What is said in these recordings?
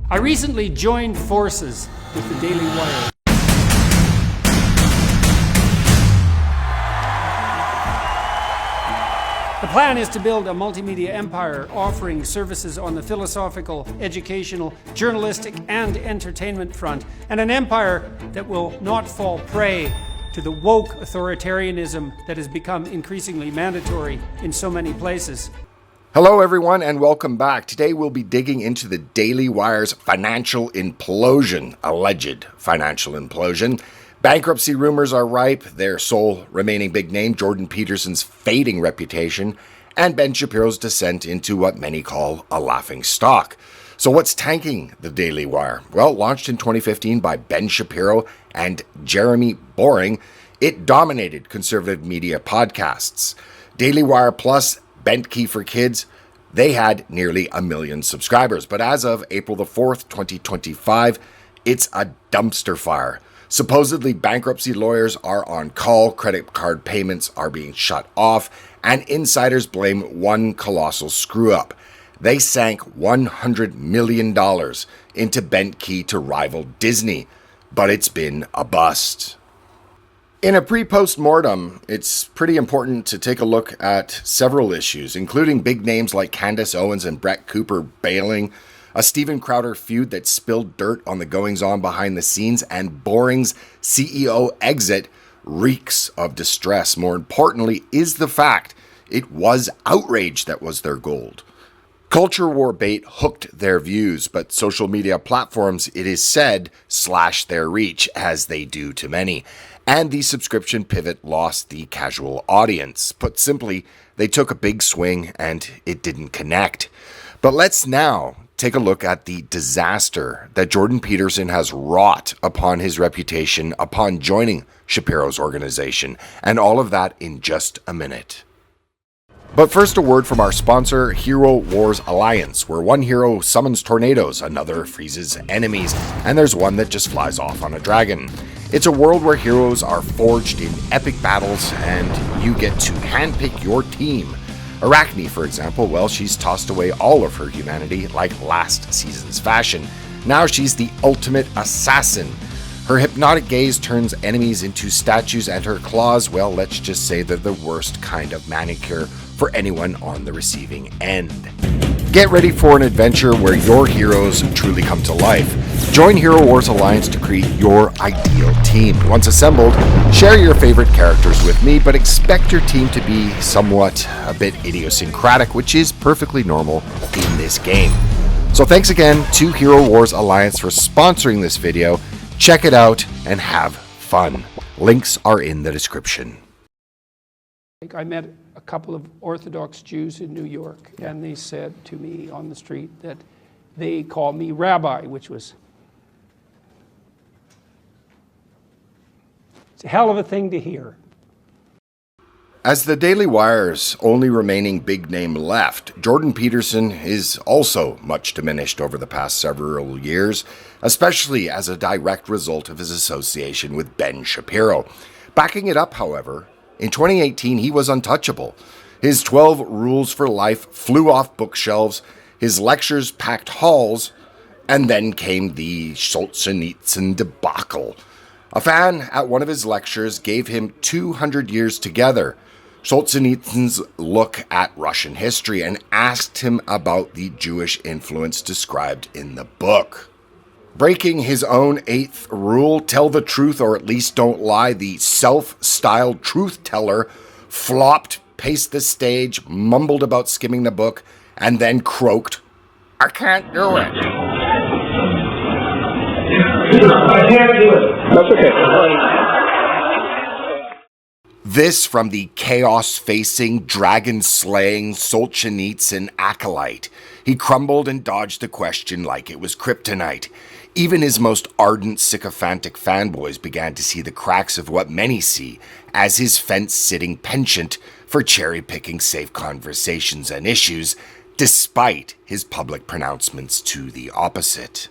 I recently joined forces with the Daily Wire. The plan is to build a multimedia empire offering services on the philosophical, educational, journalistic, and entertainment front, and an empire that will not fall prey to the woke authoritarianism that has become increasingly mandatory in so many places. Hello everyone and welcome back. Today we'll be digging into the Daily Wire's financial implosion, alleged financial implosion. Bankruptcy rumors are ripe, their sole remaining big name, Jordan Peterson's fading reputation, and Ben Shapiro's descent into what many call a laughing stock. So what's tanking the Daily Wire? Well, launched in 2015 by Ben Shapiro and Jeremy Boring, it dominated conservative media podcasts. Daily Wire Plus, Bent Key for Kids, they had nearly 1 million subscribers. But as of April the 4th, 2025, it's a dumpster fire. Supposedly, bankruptcy lawyers are on call, credit card payments are being shut off, and insiders blame one colossal screw-up. They sank $100 million into Bent Key to rival Disney, but it's been a bust. In a pre-post-mortem, it's pretty important to take a look at several issues, including big names like Candace Owens and Brett Cooper bailing, a Steven Crowder feud that spilled dirt on the goings-on behind the scenes, and Boring's CEO exit reeks of distress. More importantly is the fact it was outrage that was their gold. Culture war bait hooked their views, but social media platforms, it is said, slashed their reach, as they do to many. And the subscription pivot lost the casual audience. Put simply, they took a big swing and it didn't connect. But let's now take a look at the disaster that Jordan Peterson has wrought upon his reputation upon joining Shapiro's organization, and all of that in just a minute. But first, a word from our sponsor, Hero Wars Alliance, where one hero summons tornadoes, another freezes enemies, and there's one that just flies off on a dragon. It's a world where heroes are forged in epic battles, and you get to handpick your team. Arachne, for example, well, she's tossed away all of her humanity like last season's fashion. Now she's the ultimate assassin. Her hypnotic gaze turns enemies into statues, and her claws, well, let's just say they're the worst kind of manicure for anyone on the receiving end. Get ready for an adventure where your heroes truly come to life. Join Hero Wars Alliance to create your ideal team. Once assembled, share your favorite characters with me, but expect your team to be somewhat a bit idiosyncratic, which is perfectly normal in this game. So thanks again to Hero Wars Alliance for sponsoring this video. Check it out and have fun. Links are in the description. I met a couple of Orthodox Jews in New York, and they said to me on the street that they call me Rabbi, which was it's a hell of a thing to hear. As the Daily Wire's only remaining big name left, Jordan Peterson is also much diminished over the past several years, especially as a direct result of his association with Ben Shapiro. Backing it up, however, in 2018 he was untouchable. His 12 rules for life flew off bookshelves, his lectures packed halls, and then came the Solzhenitsyn debacle. A fan at one of his lectures gave him 200 years together, Solzhenitsyn's look at Russian history, and asked him about the Jewish influence described in the book. Breaking his own 8th rule, tell the truth or at least don't lie, the self-styled truth teller flopped, paced the stage, mumbled about skimming the book, and then croaked, "I can't do it." I can't do it. That's okay. This from the chaos-facing, dragon-slaying Solzhenitsyn acolyte. He crumbled and dodged the question like it was kryptonite. Even his most ardent, sycophantic fanboys began to see the cracks of what many see as his fence-sitting penchant for cherry-picking safe conversations and issues, despite his public pronouncements to the opposite.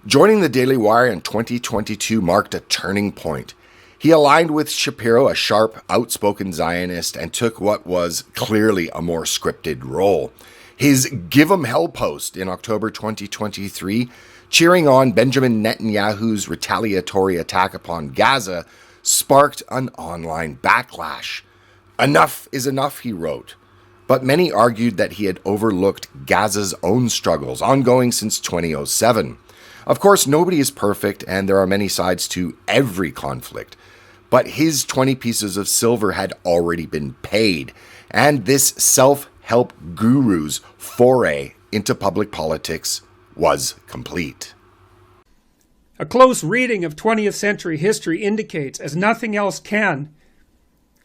Joining the Daily Wire in 2022 marked a turning point. He aligned with Shapiro, a sharp, outspoken Zionist, and took what was clearly a more scripted role. His Give 'em Hell post in October 2023, cheering on Benjamin Netanyahu's retaliatory attack upon Gaza, sparked an online backlash. Enough is enough, he wrote. But many argued that he had overlooked Gaza's own struggles, ongoing since 2007. Of course, nobody is perfect, and there are many sides to every conflict. But his 20 pieces of silver had already been paid, and this self-help guru's foray into public politics was complete. A close reading of 20th century history indicates, as nothing else can,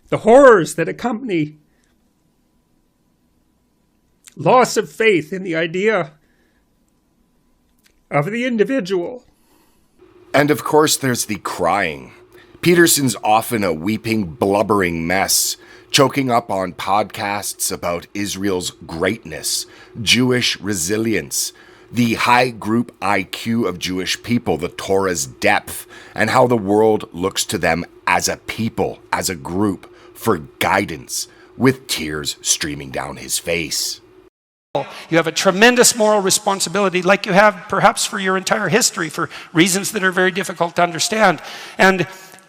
the horrors that accompany loss of faith in the idea of the individual. And of course, there's the crying. Peterson's often a weeping, blubbering mess, choking up on podcasts about Israel's greatness, Jewish resilience, the high group IQ of Jewish people, the Torah's depth, and how the world looks to them as a people, as a group, for guidance, with tears streaming down his face. You have a tremendous moral responsibility, like you have perhaps for your entire history, for reasons that are very difficult to understand. And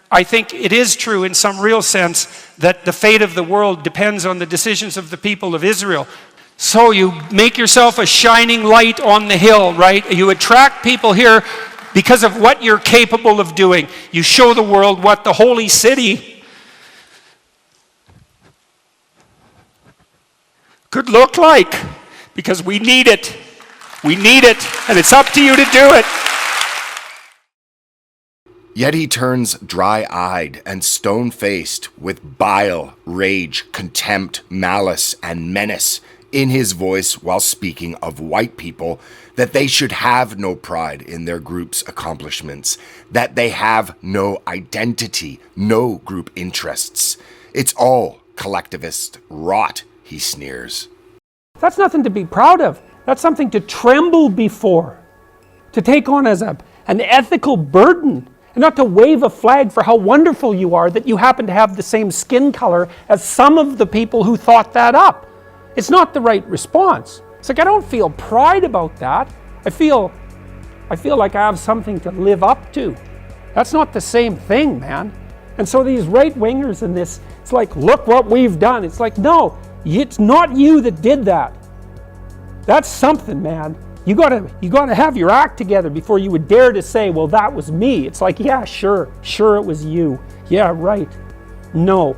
I think it is true in some real sense that the fate of the world depends on the decisions of the people of Israel. So you make yourself a shining light on the hill, right? You attract people here because of what you're capable of doing. You show the world what the holy city could look like. Because we need it. We need it, and it's up to you to do it. Yet he turns dry-eyed and stone-faced with bile, rage, contempt, malice, and menace in his voice while speaking of white people, that they should have no pride in their group's accomplishments, that they have no identity, no group interests. It's all collectivist rot, he sneers. That's nothing to be proud of. That's something to tremble before, to take on as an ethical burden, and not to wave a flag for how wonderful you are that you happen to have the same skin color as some of the people who thought that up. It's not the right response. It's like, I don't feel pride about that. I feel like I have something to live up to. That's not the same thing, man. And so these right-wingers in this, it's like, look what we've done. It's like, no, it's not you that did that. That's something, man. You gotta have your act together before you would dare to say, well, that was me. It's like, yeah, sure it was you. Yeah, right. No.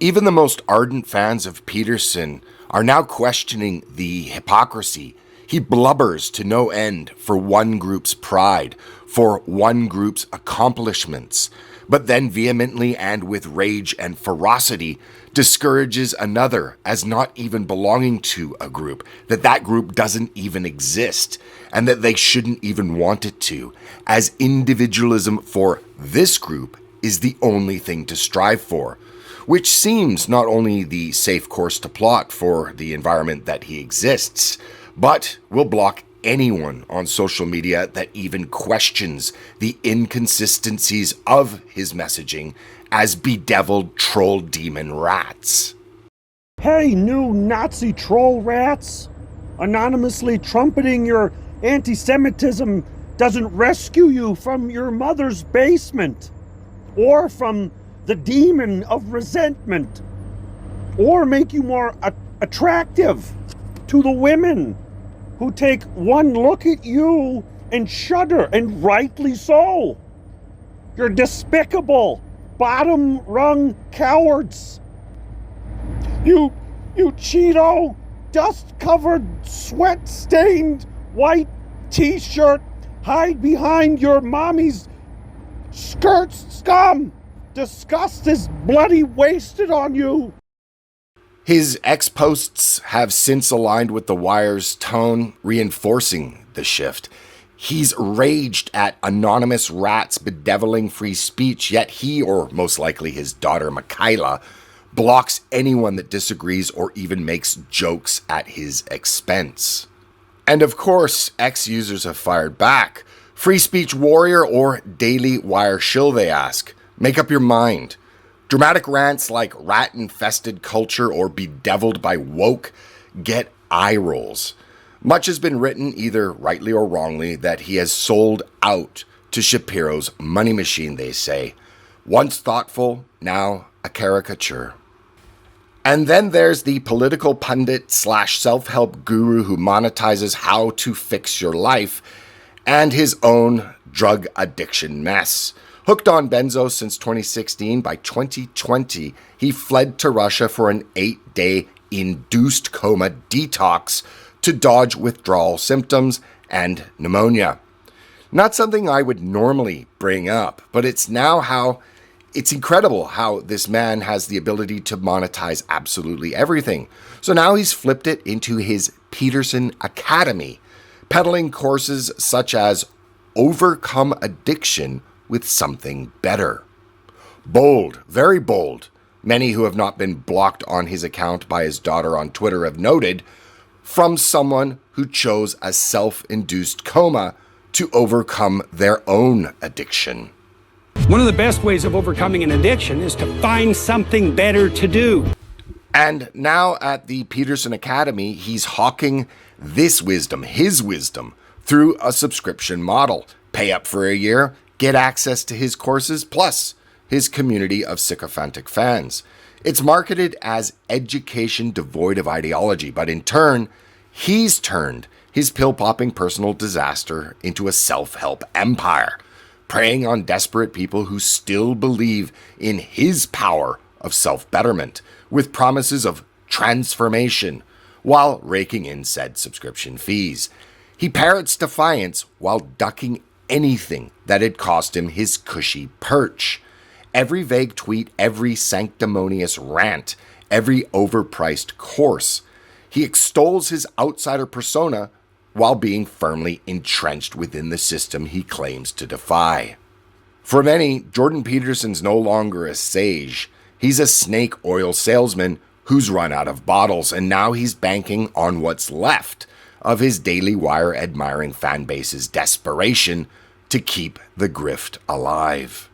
Even the most ardent fans of Peterson are now questioning the hypocrisy. He blubbers to no end for one group's pride, for one group's accomplishments, but then vehemently and with rage and ferocity discourages another as not even belonging to a group, that group doesn't even exist, and that they shouldn't even want it to, as individualism for this group is the only thing to strive for, which seems not only the safe course to plot for the environment that he exists, but will block anyone on social media that even questions the inconsistencies of his messaging as bedeviled troll demon rats. Hey, new Nazi troll rats! Anonymously trumpeting your anti-Semitism doesn't rescue you from your mother's basement, or from the demon of resentment, or make you more attractive to the women who take one look at you and shudder, and rightly so. You're despicable, bottom-rung cowards. You Cheeto, dust-covered, sweat-stained, white t-shirt, hide behind your mommy's skirts, scum. Disgust is bloody wasted on you. His ex-posts have since aligned with the Wire's tone, reinforcing the shift. He's raged at anonymous rats bedeviling free speech, yet he, or most likely his daughter Michaela, blocks anyone that disagrees or even makes jokes at his expense. And of course, ex-users have fired back. Free speech warrior or Daily Wire shill, they ask. Make up your mind. Dramatic rants like rat-infested culture or bedeviled by woke get eye rolls. Much has been written, either rightly or wrongly, that he has sold out to Shapiro's money machine, they say. Once thoughtful, now a caricature. And then there's the political pundit / self-help guru who monetizes how to fix your life and his own drug addiction mess. Hooked on benzos since 2016, by 2020, he fled to Russia for an 8-day induced coma detox to dodge withdrawal symptoms and pneumonia. Not something I would normally bring up, but it's incredible how this man has the ability to monetize absolutely everything. So now he's flipped it into his Peterson Academy, peddling courses such as overcome addiction with something better. Bold, very bold. Many who have not been blocked on his account by his daughter on Twitter have noted, from someone who chose a self-induced coma to overcome their own addiction. One of the best ways of overcoming an addiction is to find something better to do. And now at the Peterson Academy, he's hawking this wisdom, his wisdom, through a subscription model. Pay up for a year, get access to his courses, plus his community of sycophantic fans. It's marketed as education devoid of ideology, but in turn, he's turned his pill-popping personal disaster into a self-help empire, preying on desperate people who still believe in his power of self-betterment, with promises of transformation, while raking in said subscription fees. He parrots defiance while ducking anything that had cost him his cushy perch. Every vague tweet, every sanctimonious rant, every overpriced course. He extols his outsider persona while being firmly entrenched within the system he claims to defy. For many, Jordan Peterson's no longer a sage. He's a snake oil salesman who's run out of bottles, and now he's banking on what's left of his Daily Wire admiring fan base's desperation to keep the grift alive.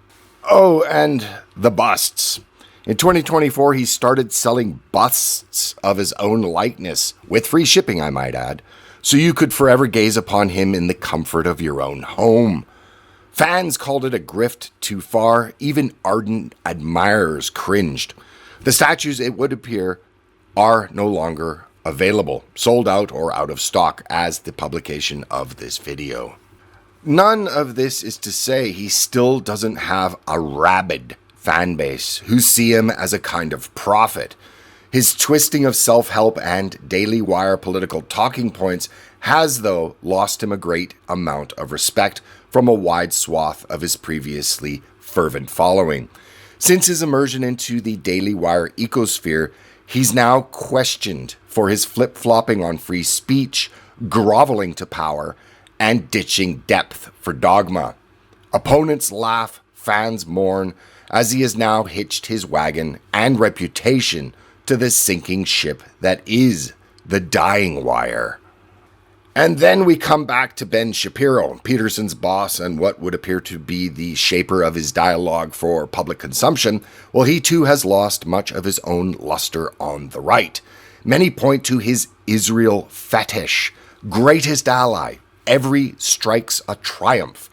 Oh, and the busts. In 2024, he started selling busts of his own likeness, with free shipping, I might add, so you could forever gaze upon him in the comfort of your own home. Fans called it a grift too far. Even ardent admirers cringed. The statues, it would appear, are no longer available, sold out or out of stock as the publication of this video. None of this is to say he still doesn't have a rabid fan base who see him as a kind of prophet. His twisting of self-help and Daily Wire political talking points has, though, lost him a great amount of respect from a wide swath of his previously fervent following. Since his immersion into the Daily Wire ecosphere, he's now questioned for his flip-flopping on free speech, groveling to power, and ditching depth for dogma. Opponents laugh, fans mourn, as he has now hitched his wagon and reputation to the sinking ship that is the dying wire. And then we come back to Ben Shapiro, Peterson's boss and what would appear to be the shaper of his dialogue for public consumption. Well, he too has lost much of his own luster on the right. Many point to his Israel fetish, greatest ally, every strikes a triumph,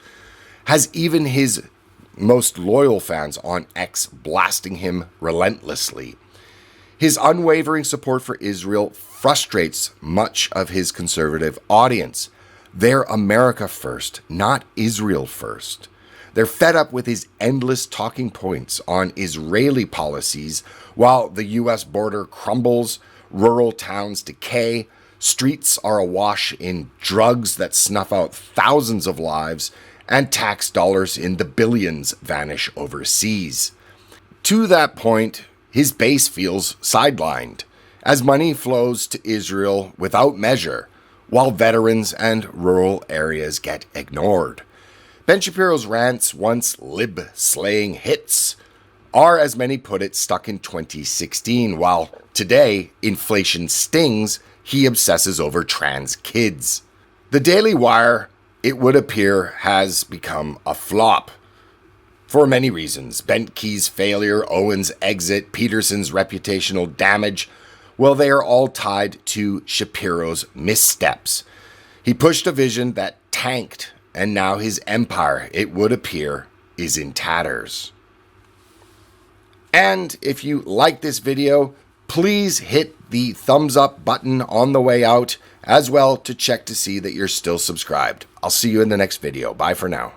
has even his most loyal fans on X blasting him relentlessly. His unwavering support for Israel frustrates much of his conservative audience. They're America first, not Israel first. They're fed up with his endless talking points on Israeli policies while the U.S. border crumbles, rural towns decay, streets are awash in drugs that snuff out thousands of lives, and tax dollars in the billions vanish overseas. To that point, his base feels sidelined, as money flows to Israel without measure, while veterans and rural areas get ignored. Ben Shapiro's rants, once lib-slaying hits, are, as many put it, stuck in 2016, while today, inflation stings, he obsesses over trans kids. The Daily Wire, it would appear, has become a flop. For many reasons: Bentkey's failure, Owen's exit, Peterson's reputational damage. Well, they are all tied to Shapiro's missteps. He pushed a vision that tanked, and now his empire, it would appear, is in tatters. And if you like this video, please hit the thumbs up button on the way out, as well to check to see that you're still subscribed. I'll see you in the next video. Bye for now.